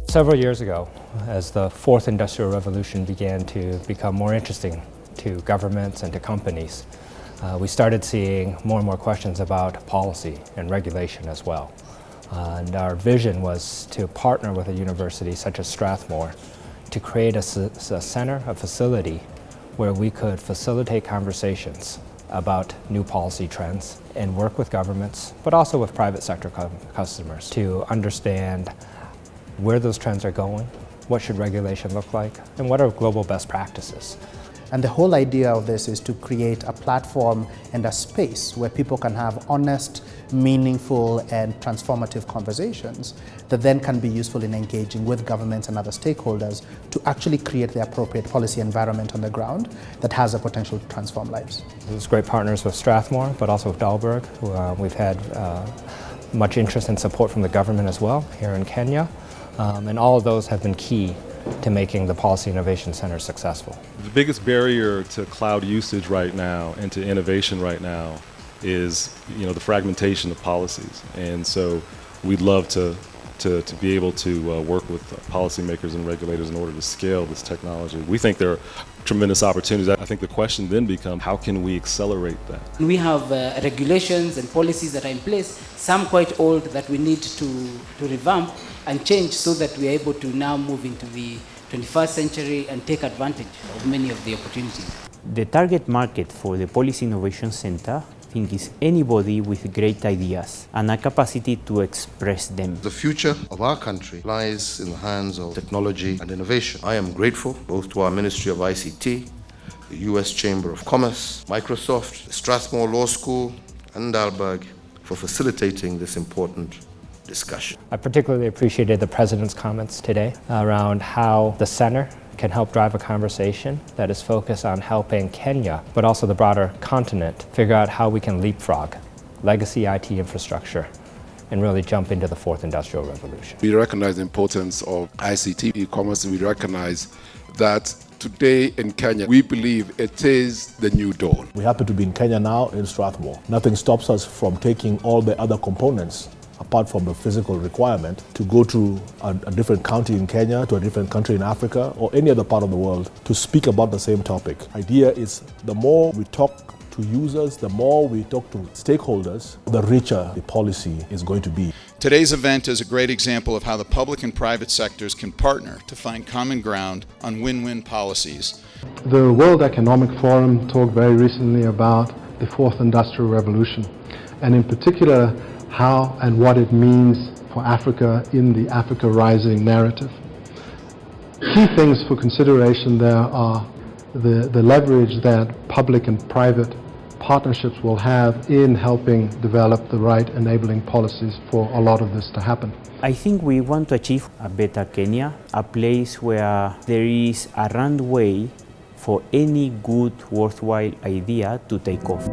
Several years ago, as the fourth industrial revolution began to become more interesting to governments and to companies, we started seeing more and more questions about policy and regulation as well. And our vision was to partner with a university such as Strathmore to create a center, a facility, where we could facilitate conversations about new policy trends and work with governments, but also with private sector customers to understand where those trends are going, what should regulation look like, and what are global best practices. And the whole idea of this is to create a platform and a space where people can have honest, meaningful, and transformative conversations that then can be useful in engaging with governments and other stakeholders to actually create the appropriate policy environment on the ground that has the potential to transform lives. There's great partners with Strathmore, but also with Dalberg. We've had much interest and support from the government as well here in Kenya. And all of those have been key to making the Policy Innovation Center successful. The biggest barrier to cloud usage right now and to innovation right now is, the fragmentation of policies. And so we'd love to be able to work with policymakers and regulators in order to scale this technology. We think there are tremendous opportunities. I think the question then becomes, how can we accelerate that? We have regulations and policies that are in place, some quite old, that we need to revamp and change so that we are able to now move into the 21st century and take advantage of many of the opportunities. The target market for the Policy Innovation Center, I think, is anybody with great ideas and a capacity to express them. The future of our country lies in the hands of technology and innovation. I am grateful both to our Ministry of ICT, the US Chamber of Commerce, Microsoft, Strathmore Law School, and Dalberg for facilitating this important discussion. I particularly appreciated the President's comments today around how the center can help drive a conversation that is focused on helping Kenya, but also the broader continent, figure out how we can leapfrog legacy IT infrastructure and really jump into the fourth industrial revolution. We recognize the importance of ICT e-commerce, and we recognize that today in Kenya, we believe it is the new dawn. We happen to be in Kenya now in Strathmore. Nothing stops us from taking all the other components apart from the physical requirement to go to a different county in Kenya, to a different country in Africa, or any other part of the world to speak about the same topic. Idea is the more we talk to users, the more we talk to stakeholders, the richer the policy is going to be. Today's event is a great example of how the public and private sectors can partner to find common ground on win-win policies. The World Economic Forum talked very recently about the fourth industrial revolution, and in particular how and what it means for Africa in the Africa Rising narrative. Key things for consideration there are the leverage that public and private partnerships will have in helping develop the right enabling policies for a lot of this to happen. I think we want to achieve a better Kenya, a place where there is a runway for any good, worthwhile idea to take off.